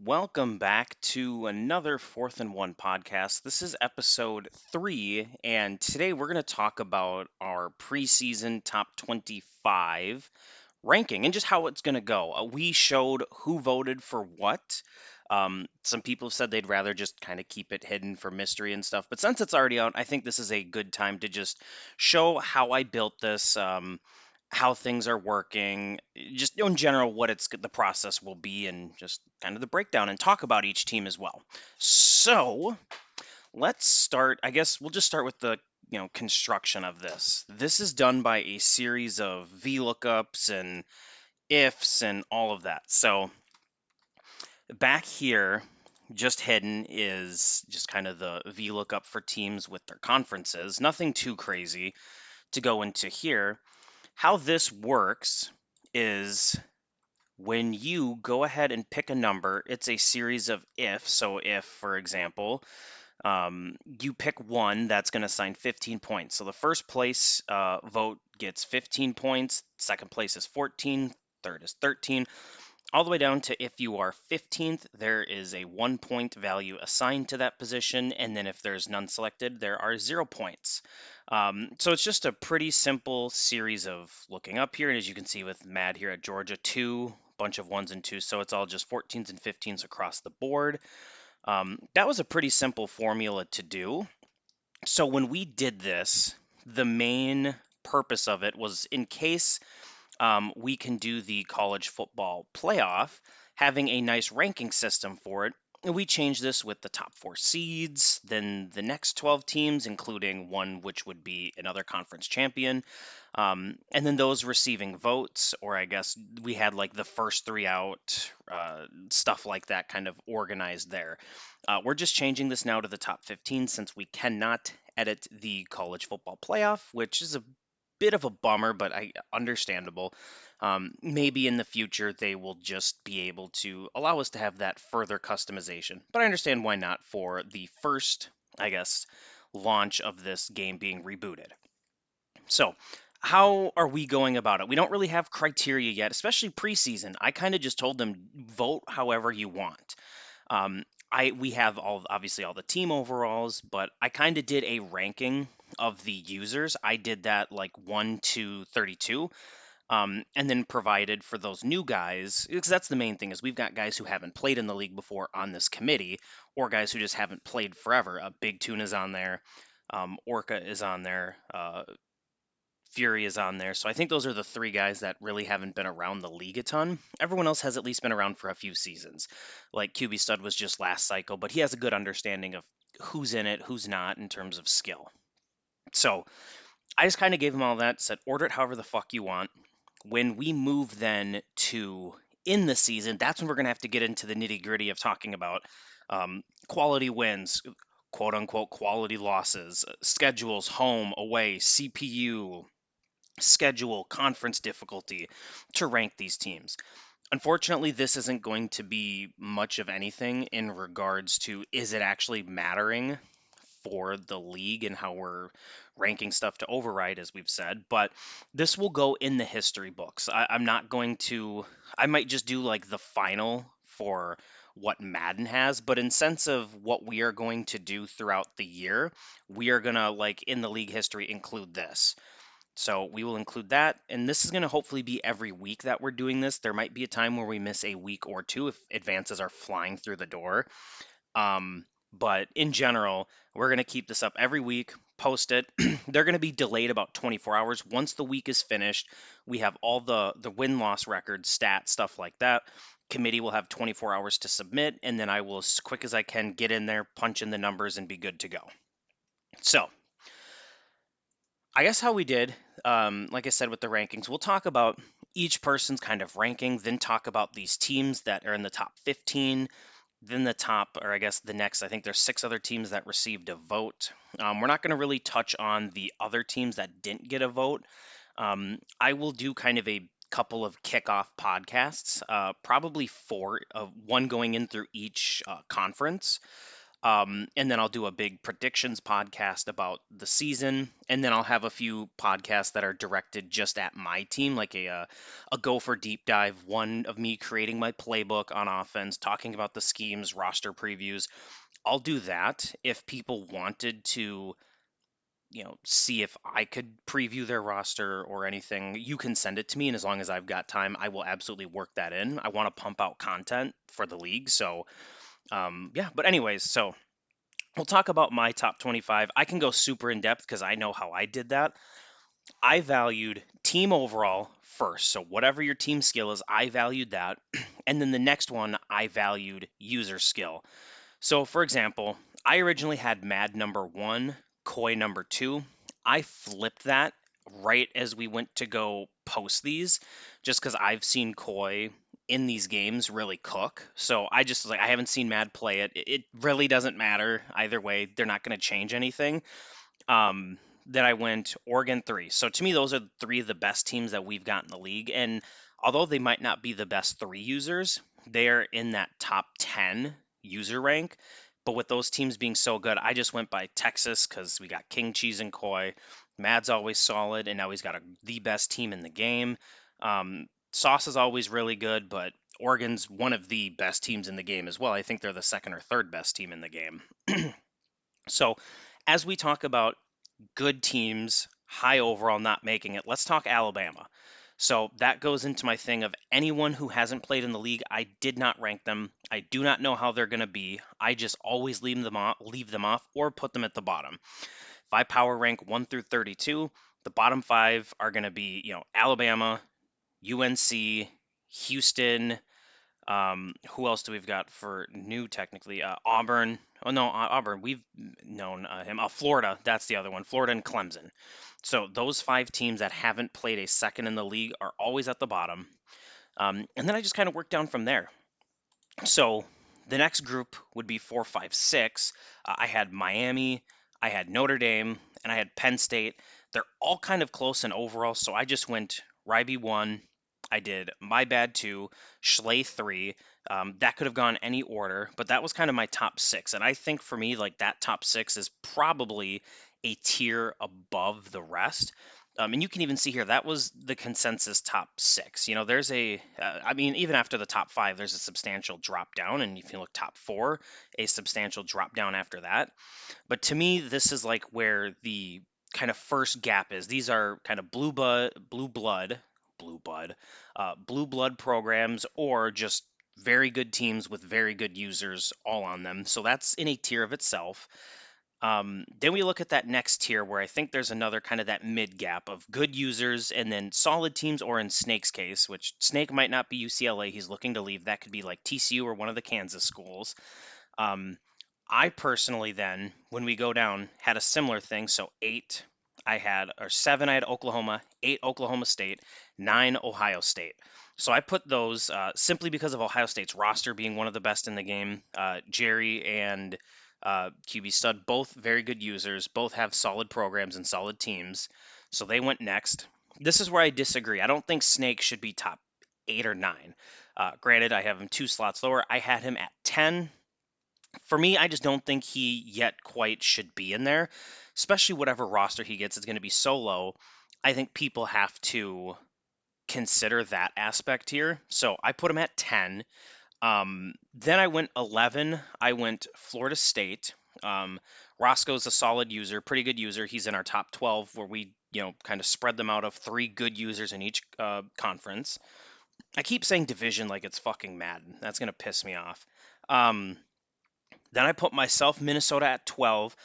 Welcome back to another Fourth and One podcast. This is episode 3, and today we're going to talk about our preseason top 25 ranking and just how it's going to go. We showed who voted for what. Some people have said they'd rather just kind of keep it hidden for mystery and stuff, but since it's already out, I think this is a good time to just show how I built this. How things are working, just in general, what the process will be, and just kind of the breakdown and talk about each team as well. So let's start. I guess we'll just start with the construction of this. This is done by a series of VLOOKUPs and ifs and all of that. So back here, just hidden is just kind of the VLOOKUP for teams with their conferences. Nothing too crazy to go into here. How this works is when you go ahead and pick a number, it's a series of ifs. So if, for example, you pick one, that's going to assign 15 points. So the first place vote gets 15 points, second place is 14, third is 13, all the way down to if you are 15th, there is a 1 point value assigned to that position. And then if there's none selected, there are 0 points. So it's just a pretty simple series of looking up here. And as you can see with Mad here at Georgia, bunch of ones and twos. So it's all just 14s and 15s across the board. That was a pretty simple formula to do. So when we did this, the main purpose of it was in case we can do the college football playoff, having a nice ranking system for it. And we changed this with the top 4 seeds, then the next 12 teams, including one which would be another conference champion, and then those receiving votes, or I guess we had like the first 3 out, stuff like that kind of organized there. We're just changing this now to the top 15 since we cannot edit the college football playoff, which is a bit of a bummer, but understandable. Maybe in the future they will just be able to allow us to have that further customization. But I understand why not for the first, I guess, launch of this game being rebooted. So, how are we going about it? We don't really have criteria yet, especially preseason. I kind of just told them vote however you want. Um, we have obviously all the team overalls, but I kind of did a ranking of the users. I did that like 1 to 32, and then provided for those new guys, because that's the main thing is we've got guys who haven't played in the league before on this committee, or guys who just haven't played forever. Big Tune is on there, Orca is on there, Fury is on there. So I think those are the 3 guys that really haven't been around the league a ton. Everyone else has at least been around for a few seasons. Like QB Stud was just last cycle, but he has a good understanding of who's in it, who's not in terms of skill. So I just kind of gave him all that, said order it however the fuck you want. When we move then to in the season, that's when we're going to have to get into the nitty gritty of talking about quality wins, quote unquote quality losses, schedules, home, away, CPU, schedule, conference difficulty to rank these teams. Unfortunately, this isn't going to be much of anything in regards to is it actually mattering for the league and how we're ranking stuff to override, as we've said. But this will go in the history books. I'm not going to, I might just do like the final for what Madden has, but in sense of what we are going to do throughout the year, we are going to, like in the league history, include this. So we will include that, and this is going to hopefully be every week that we're doing this. There might be a time where we miss a week or two if advances are flying through the door. But in general, we're going to keep this up every week, post it. They're going to be delayed about 24 hours. Once the week is finished, we have all the win-loss records, stats, stuff like that. Committee will have 24 hours to submit, and then I will, as quick as I can, get in there, punch in the numbers, and be good to go. So I guess how we did, like I said, with the rankings, we'll talk about each person's kind of ranking, then talk about these teams that are in the top 15, then the top, or I guess the next, I think there's 6 other teams that received a vote. We're not going to really touch on the other teams that didn't get a vote. I will do kind of a couple of kickoff podcasts, probably 4, one going in through each conference. And then I'll do a big predictions podcast about the season, and then I'll have a few podcasts that are directed just at my team, like a Gopher deep dive, one of me creating my playbook on offense, talking about the schemes, roster previews. I'll do that if people wanted to, see if I could preview their roster or anything. You can send it to me, and as long as I've got time, I will absolutely work that in. I want to pump out content for the league, so yeah. But anyways, so we'll talk about my top 25. I can go super in depth because I know how I did that. I valued team overall first. So, whatever your team skill is, I valued that. And then the next one, I valued user skill. So, for example, I originally had Mad number one, Koi number two. I flipped that right as we went to go post these, just because I've seen Koi in these games really cook. So I just was like, I haven't seen Mad play it. It really doesn't matter either way. They're not going to change anything. Then I went Oregon 3. So to me, those are three of the best teams that we've got in the league. And although they might not be the best three users, they're in that top 10 user rank. But with those teams being so good, I just went by Texas because we got King Cheese and Koi. Mad's always solid, and now he's got the best team in the game. Sauce is always really good, but Oregon's one of the best teams in the game as well. I think they're the second or third best team in the game. So, as we talk about good teams, high overall, not making it. Let's talk Alabama. So that goes into my thing of anyone who hasn't played in the league. I did not rank them. I do not know how they're going to be. I just always leave them off, or put them at the bottom. If I power rank 1 through 32, the bottom five are going to be, Alabama, UNC, Houston, who else do we've got for new technically? Auburn. Oh no, Auburn. We've known him. Florida. That's the other one. Florida and Clemson. So those five teams that haven't played a second in the league are always at the bottom. And then I just kind of work down from there. So the next group would be 4, 5, 6. I had Miami, I had Notre Dame, and I had Penn State. They're all kind of close in overall, so I just went Ryby 1. I did My Bad 2, Schley 3. That could have gone any order, but that was kind of my top 6. And I think for me, like that top 6 is probably a tier above the rest. And you can even see here that was the consensus top 6. I mean, even after the top 5, there's a substantial drop down, and if you look top 4, a substantial drop down after that. But to me, this is like where the kind of first gap is. These are kind of blue blood programs, or just very good teams with very good users all on them. So that's in a tier of itself. Then we look at that next tier where I think there's another kind of that mid gap of good users and then solid teams, or in Snake's case, which Snake might not be UCLA, he's looking to leave. That could be like TCU or one of the Kansas schools. Um, I personally then, when we go down, had a similar thing. So 8, or 7, I had Oklahoma, 8, Oklahoma State, 9, Ohio State. So I put those simply because of Ohio State's roster being one of the best in the game. Jerry and QB Stud, both very good users, both have solid programs and solid teams. So they went next. This is where I disagree. I don't think Snake should be top 8 or 9. Granted, I have him 2 slots lower. I had him at 10. For me, I just don't think he yet quite should be in there, especially whatever roster he gets is going to be so low. I think people have to consider that aspect here. So I put him at 10. Then I went 11. I went Florida State. Roscoe's a solid user, pretty good user. He's in our top 12 where we, kind of spread them out of 3 good users in each conference. I keep saying division like it's fucking Madden. That's going to piss me off. Then I put myself Minnesota at 12,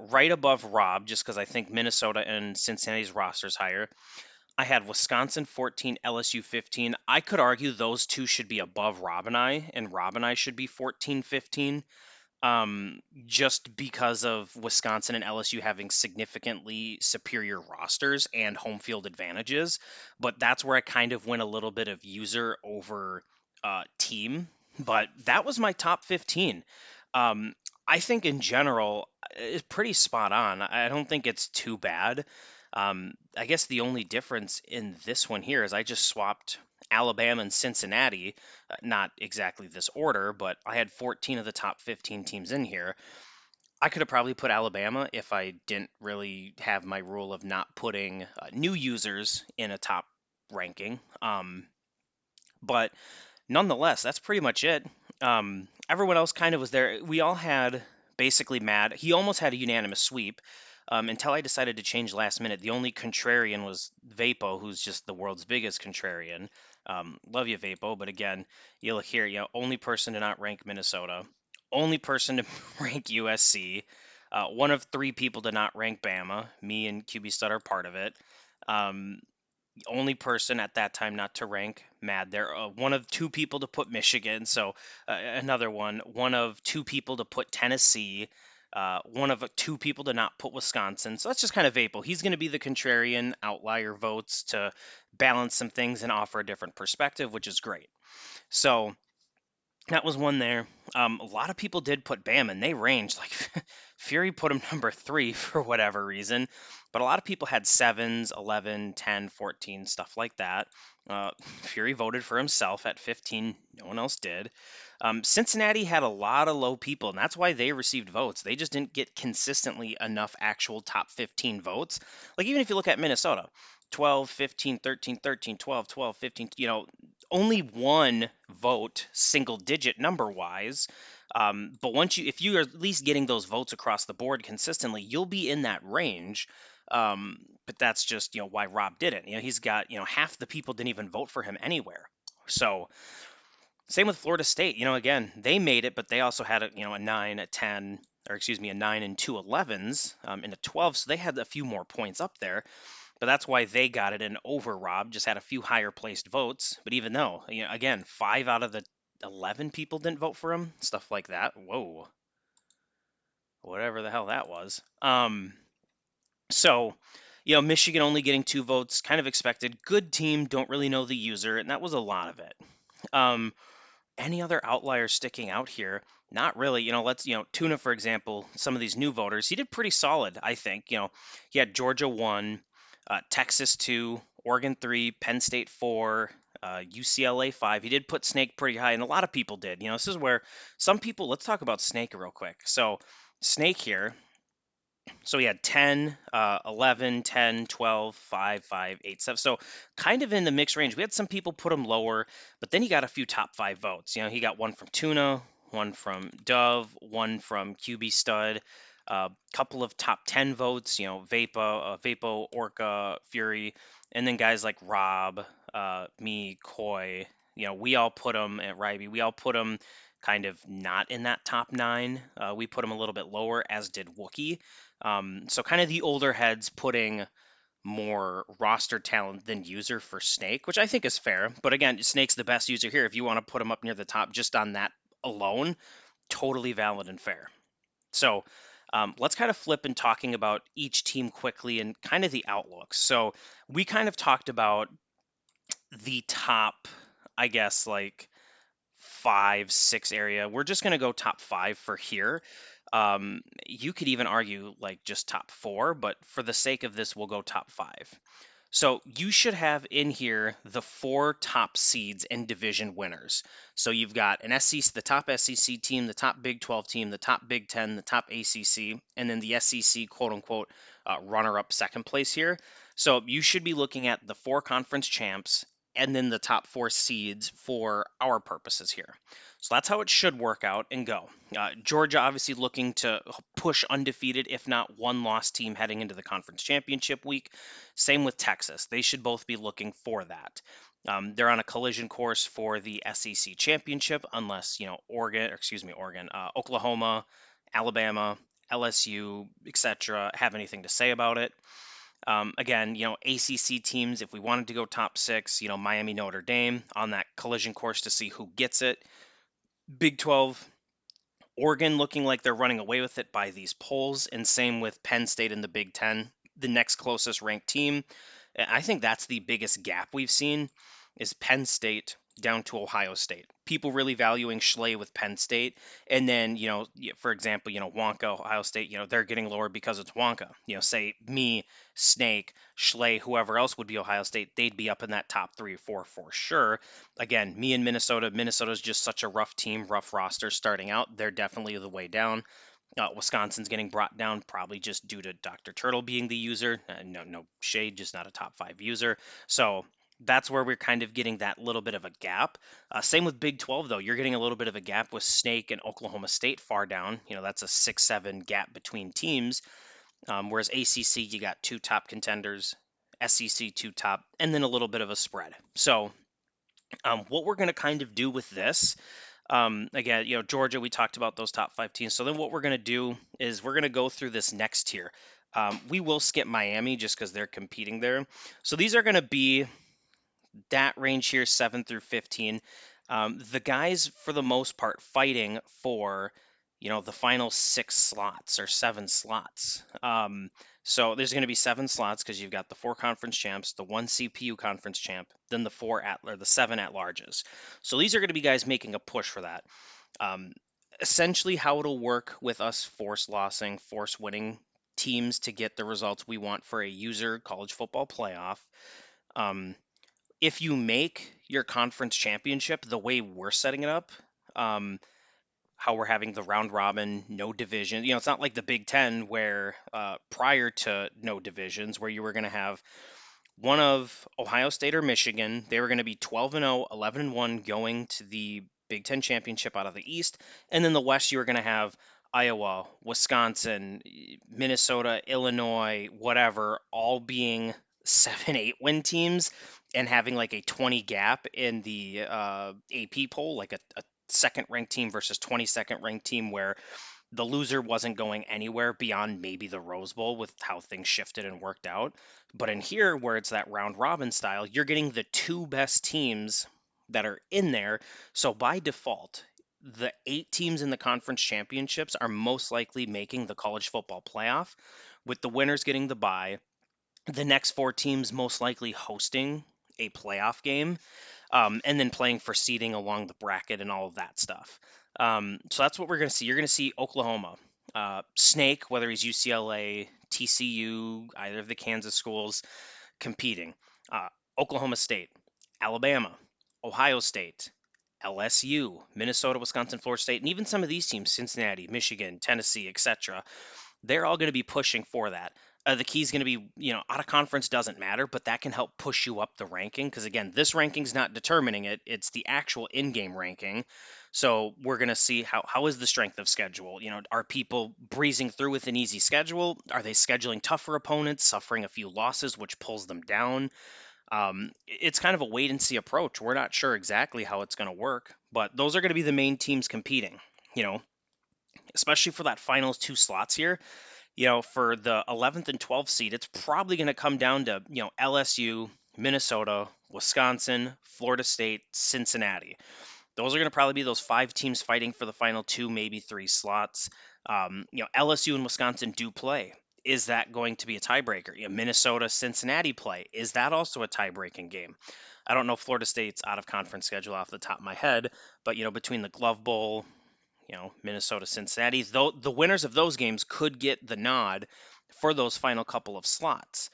right above Rob, just because I think Minnesota and Cincinnati's roster is higher. I had Wisconsin 14, LSU 15. I could argue those two should be above Rob and Rob and I should be 14, 15, just because of Wisconsin and LSU having significantly superior rosters and home field advantages. But that's where I kind of went a little bit of user over team. But that was my top 15. I think in general, it's pretty spot on. I don't think it's too bad. I guess the only difference in this one here is I just swapped Alabama and Cincinnati, not exactly this order, but I had 14 of the top 15 teams in here. I could have probably put Alabama if I didn't really have my rule of not putting new users in a top ranking. But nonetheless, that's pretty much it. Everyone else kind of was there. We all had basically mad. He almost had a unanimous sweep until I decided to change last minute. The only contrarian was Vapo, who's just the world's biggest contrarian. Love you, Vapo. But again, you look here, only person to not rank Minnesota, only person to rank USC. One of three people to not rank Bama. Me and QB Stud are part of it. Um, only person at that time not to rank Mad there. One of two people to put Michigan, so another one. One of two people to put Tennessee. One of two people to not put Wisconsin. So that's just kind of Vapel. He's going to be the contrarian outlier votes to balance some things and offer a different perspective, which is great. So that was one there. A lot of people did put Bam, and they ranged. Like Fury put him number 3 for whatever reason, but a lot of people had 7s, 11, 10, 14, stuff like that. Fury voted for himself at 15. No one else did. Cincinnati had a lot of low people, and that's why they received votes. They just didn't get consistently enough actual top 15 votes. Like even if you look at Minnesota, 12, 15, 13, 13, 12, 12, 15, only one vote, single digit number wise. But if you're at least getting those votes across the board consistently, you'll be in that range. But that's just, why Rob did it. He's got, half the people didn't even vote for him anywhere. So same with Florida State. Again, they made it, but they also had a 9, a 10, or excuse me, a 9 and two 11s, and a 12. So they had a few more points up there. But that's why they got it and over Rob, just had a few higher placed votes. But even though, again, 5 out of the 11 people didn't vote for him, stuff like that. Whoa. Whatever the hell that was. So, Michigan only getting 2 votes, kind of expected. Good team, don't really know the user, and that was a lot of it. Any other outliers sticking out here? Not really. Tuna, for example, some of these new voters, he did pretty solid, I think. He had Georgia 1, Texas 2, Oregon 3, Penn State 4, UCLA 5. He did put Snake pretty high, and a lot of people did. This is where some people, let's talk about Snake real quick. So, Snake here, so he had 10, 11, 10, 12, 5, 5, 8, 7. So kind of in the mixed range. We had some people put him lower, but then he got a few top 5 votes. He got one from Tuna, one from Dove, one from QB Stud, a couple of top 10 votes, Vapo, Orca, Fury, and then guys like Rob, me, Coy. We all put him at Ryby. We all put him kind of not in that top 9. We put him a little bit lower, as did Wookie. So kind of the older heads putting more roster talent than user for Snake, which I think is fair. But again, Snake's the best user here. If you want to put him up near the top just on that alone, totally valid and fair. So let's kind of flip in talking about each team quickly and kind of the outlooks. So we kind of talked about the top, I guess, like 5, 6 area. We're just going to go top 5 for here. You could even argue like just top 4, but for the sake of this, we'll go top 5. So you should have in here the 4 top seeds and division winners. So you've got an SEC, the top SEC team, the top Big 12 team, the top Big 10, the top ACC, and then the SEC quote unquote runner-up second place here. So you should be looking at the 4 conference champs and then the top 4 seeds for our purposes here. So that's how it should work out and go. Georgia obviously looking to push undefeated, if not one-loss team heading into the conference championship week. Same with Texas. They should both be looking for that. They're on a collision course for the SEC championship, unless Oklahoma, Alabama, LSU, etc., have anything to say about it. Again, ACC teams, if we wanted to go top 6, Miami, Notre Dame on that collision course to see who gets it. Big 12, Oregon looking like they're running away with it by these polls, and same with Penn State in the Big 10, the next closest ranked team. I think that's the biggest gap we've seen is Penn State down to Ohio State. People really valuing Schley with Penn State, and then for example, Wonka, Ohio State, they're getting lower because it's Wonka. Say me, Snake, Schley, whoever else would be Ohio State, they'd be up in that top 3 or 4 for sure. Again, me and Minnesota. Minnesota's just such a rough team, rough roster starting out. They're definitely the way down. Wisconsin's getting brought down probably just due to Dr. Turtle being the user. No shade, just not a top 5 user. So that's where we're kind of getting that little bit of a gap. Same with Big 12, though. You're getting a little bit of a gap with Snake and Oklahoma State far down. That's a 6-7 gap between teams. Whereas ACC, you got 2 top contenders, SEC 2 top, and then a little bit of a spread. So what we're going to kind of do with this, again, Georgia, we talked about those top 5 teams. So then what we're going to do is we're going to go through this next tier. We will skip Miami just because they're competing there. So these are going to be that range here, 7 through 15. The guys, for the most part, fighting for, the final 6 slots or 7 slots. So there's going to be 7 slots because you've got the 4 conference champs, the 1 CPU conference champ, then the 7 at larges. So these are going to be guys making a push for that. Um, Essentially, how it'll work with us force lossing, force winning teams to get the results we want for a user college football playoff. Um, if you make your conference championship the way we're setting it up, um, how we're having the round robin, no division. It's not like the Big Ten where prior to no divisions, where you were going to have one of Ohio State or Michigan. They were going to be 12-0, 11-1 going to the Big Ten championship out of the East. And then the West, you were going to have Iowa, Wisconsin, Minnesota, Illinois, whatever, all being 7-8 win teams and having like a 20 gap in the AP poll, like a second ranked team versus 22nd ranked team, where the loser wasn't going anywhere beyond maybe the Rose Bowl with how things shifted and worked out. But in here, where it's that round robin style, you're getting the 2 best teams that are in there. So by default, the 8 teams in the conference championships are most likely making the college football playoff, with the winners getting the bye. The next 4 teams most likely hosting a playoff game, and then playing for seeding along the bracket and all of that stuff. So that's what we're going to see. You're going to see Oklahoma, Snake, whether he's UCLA, TCU, either of the Kansas schools, competing. Oklahoma State, Alabama, Ohio State, LSU, Minnesota, Wisconsin, Florida State, and even some of these teams, Cincinnati, Michigan, Tennessee, etc. They're all going to be pushing for that. The key is going to be, out of conference doesn't matter, but that can help push you up the ranking. Because again, this ranking's not determining it; it's the actual in-game ranking. So we're going to see how is the strength of schedule. Are people breezing through with an easy schedule? Are they scheduling tougher opponents, suffering a few losses, which pulls them down? It's kind of a wait and see approach. We're not sure exactly how it's going to work, but those are going to be the main teams competing. Especially for that final 2 slots here. For the 11th and 12th seed, it's probably going to come down to, LSU, Minnesota, Wisconsin, Florida State, Cincinnati. Those are going to probably be those 5 teams fighting for the final 2, maybe 3 slots. LSU and Wisconsin do play. Is that going to be a tiebreaker? Minnesota, Cincinnati play. Is that also a tie-breaking game? I don't know Florida State's out of conference schedule off the top of my head, but between the Glove Bowl, Minnesota, Cincinnati, though the winners of those games could get the nod for those final couple of slots.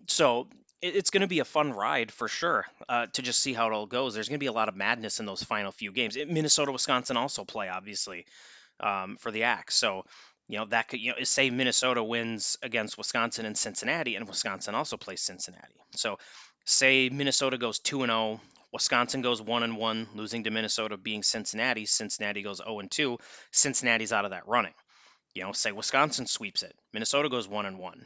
So it's going to be a fun ride for sure, to just see how it all goes. There's going to be a lot of madness in those final few games. Minnesota, Wisconsin also play, obviously, for the Axe. So, that could, say Minnesota wins against Wisconsin and Cincinnati, and Wisconsin also plays Cincinnati. So, say Minnesota goes 2-0, Wisconsin goes 1-1, losing to Minnesota being Cincinnati. Cincinnati goes 0-2. Cincinnati's out of that running. Say Wisconsin sweeps it. Minnesota goes 1-1.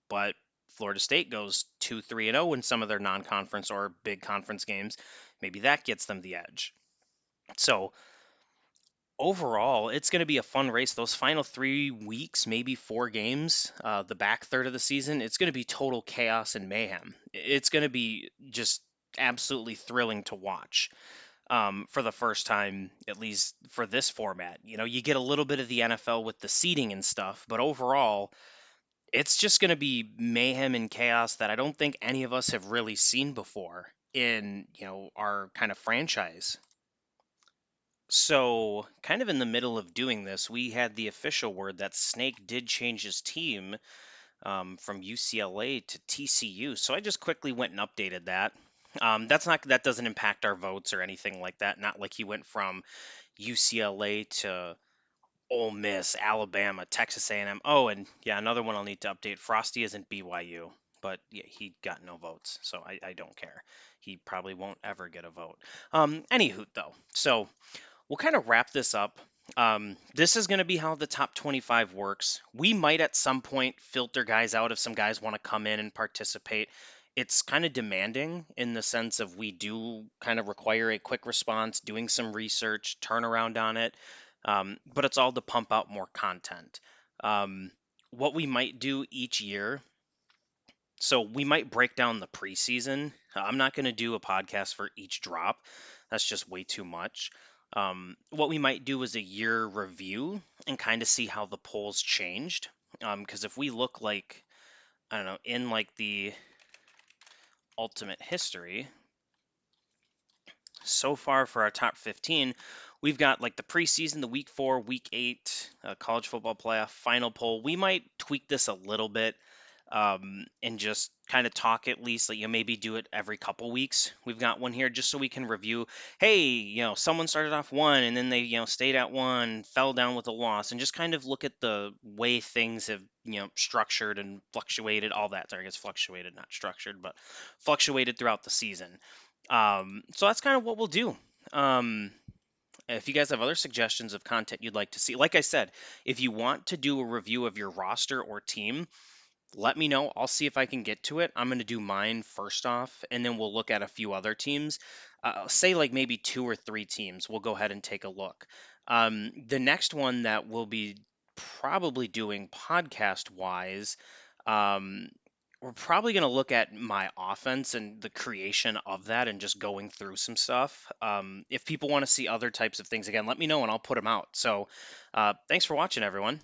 But Florida State goes 2-3-0 in some of their non-conference or big conference games. Maybe that gets them the edge. So overall, it's going to be a fun race. Those final 3 weeks, maybe 4 games, the back third of the season, it's going to be total chaos and mayhem. It's going to be just absolutely thrilling to watch, for the first time, at least for this format. You get a little bit of the NFL with the seeding and stuff, but overall, it's just going to be mayhem and chaos that I don't think any of us have really seen before. in, our kind of franchise. So, kind of in the middle of doing this, we had the official word that Snake did change his team from UCLA to TCU. So I just quickly went and updated that. That doesn't impact our votes or anything like that. Not like he went from UCLA to Ole Miss, Alabama, Texas A&M. Oh, and yeah, another one I'll need to update. Frosty isn't BYU, but yeah, he got no votes, so I don't care. He probably won't ever get a vote. Anywho, though, so we'll kind of wrap this up. This is going to be how the top 25 works. We might at some point filter guys out if some guys want to come in and participate. It's kind of demanding in the sense of we do kind of require a quick response, doing some research, turnaround on it, but it's all to pump out more content. Um, what we might do each year, so we might break down the preseason. I'm not going to do a podcast for each drop. That's just way too much. What we might do is a year review and kind of see how the polls changed. Because if we look like, I don't know, in like the ultimate history, so far for our top 15, we've got like the preseason, the week 4, week 8, college football playoff, final poll. We might tweak this a little bit and just kind of talk at least, like, maybe do it every couple weeks. We've got one here just so we can review. Hey, someone started off 1 and then they, stayed at 1, fell down with a loss, and just kind of look at the way things have, structured and fluctuated, all that. Sorry, I guess fluctuated, not structured, but fluctuated throughout the season. So that's kind of what we'll do. Um, if you guys have other suggestions of content you'd like to see, like I said, if you want to do a review of your roster or team, let me know. I'll see if I can get to it. I'm going to do mine first off, and then we'll look at a few other teams. Say like maybe 2 or 3 teams. We'll go ahead and take a look. The next one that we'll be probably doing podcast wise, um, we're probably going to look at my offense and the creation of that and just going through some stuff. If people want to see other types of things again, let me know and I'll put them out. So thanks for watching, everyone.